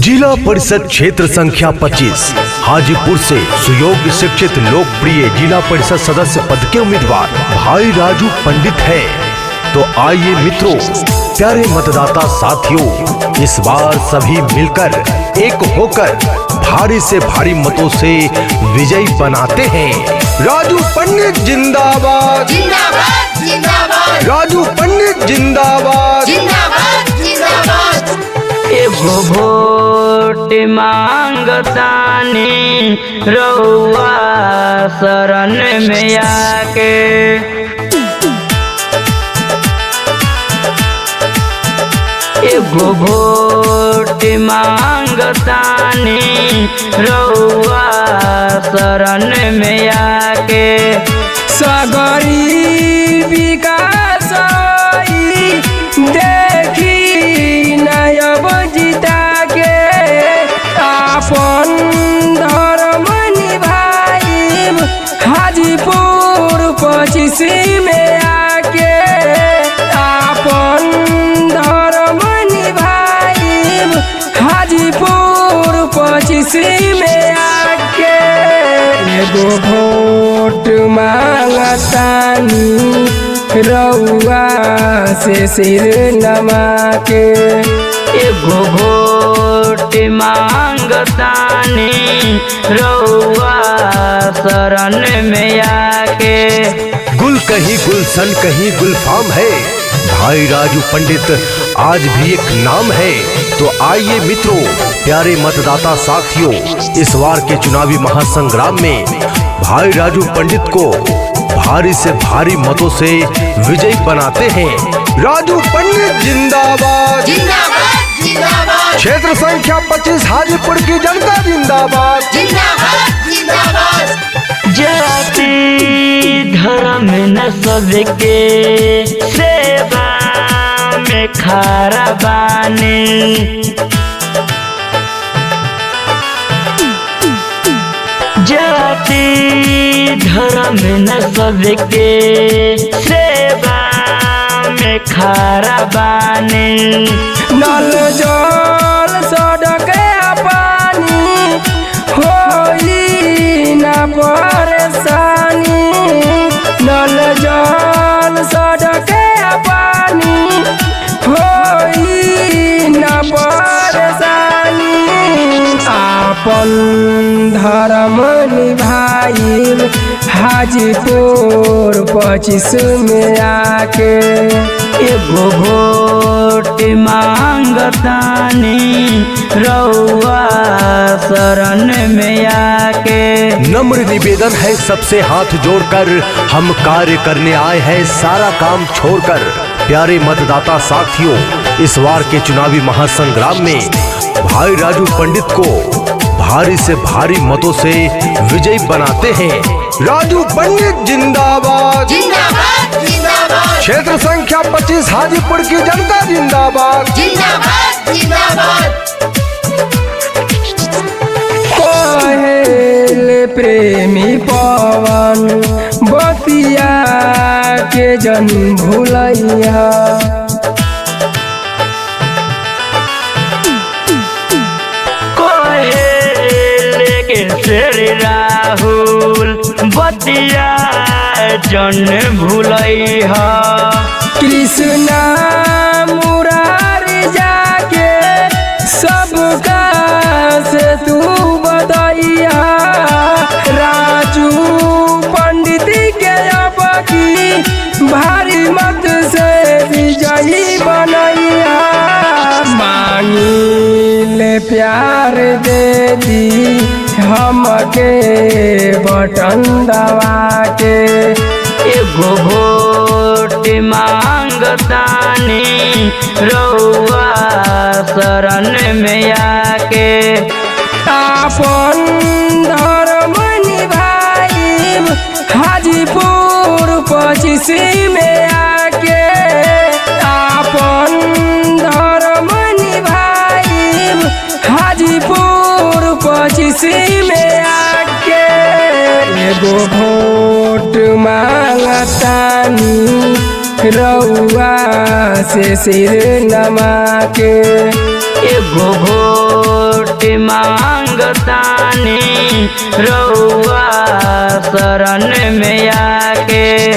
जिला परिषद क्षेत्र संख्या 25 हाजीपुर से सुयोग्य शिक्षित लोकप्रिय जिला परिषद सदस्य पद के उम्मीदवार भाई राजू पंडित है। तो आइए मित्रों, प्यारे मतदाता साथियों, इस बार सभी मिलकर एक होकर भारी से भारी मतों से विजयी बनाते हैं। राजू पंडित जिंदाबाद जिंदाबाद जिंदाबाद, राजू पंडित जिंदाबाद जिंदाबाद जिंदाबाद। एगो वोट मांगतानी रउआ शरण में आके, एगो वोट मांगतानी रउआ शरण में आके। सगरी विकास देखी नयब जीता के, आपन धर्म निभाइब हाजीपुर 25 में आके, आपन धर्म निभाइब हाजीपुर 25 में आके। एगो वोट मांगतानी रउआ से सिर नमा के, एगो वोट मांगतानी रउआ शरण में आके। गुल कहीं गुलशन कहीं गुलफाम है, भाई राजू पंडित आज भी एक नाम है। तो आइए मित्रों, प्यारे मतदाता साथियों, इस बार के चुनावी महासंग्राम में भाई राजू पंडित को भारी से भारी मतों से विजयी बनाते हैं। राजू पंडित जिंदाबाद जिंदाबाद जिंदाबाद, क्षेत्र संख्या 25 हाजीपुर की जनता जिंदाबाद जिंदाबाद जिंदाबाद। जाति धर्म न सबके सेवा में खड़ा बानी, जाति धर्म न सबके सेवा में खड़ा बानी। नल जल सड़क पानी होई न परेशानी, नल जल सड़क पानी होई न परेशानी। आपन धर्म निभाइब हाजीपुर 25 में आके, एगो वोट मांगतानी रउआ शरण में आके। नम्र निवेदन है सबसे हाथ जोड़कर, हम कार्य करने आए हैं सारा काम छोड़कर। प्यारे मतदाता साथियों, इस बार के चुनावी महासंग्राम में भाई राजू पंडित को भारी से भारी मतों से विजयी बनाते हैं। राजू पंडित जिंदाबाद जिंदाबाद जिंदाबाद, क्षेत्र संख्या 25 हाजीपुर की जनता जिंदाबाद जिंदाबाद जिंदाबाद। कहेल प्रेमी पवन बतिया के जन भूलैया, श्री राहुल बतिया जन भूलैहा। कृष्णा मुरारी जाके सबका से तू बदैया, राजू पंडित के अब की भारी मत से विजयी बनैया। मांगी ले प्यार दे दी हमके बटन दबा के, एगो वोट मांगतानी रउआ शरण में आके। आपन धर्म निभाइब हाजीपुर 25 में आके, आपन धर्म निभाइब हाजीपुर 25 में आके। एगो वोट मांगतानी रउआ से सिर नमा के, एगो वोट मांगतानी रउआ शरण में आके।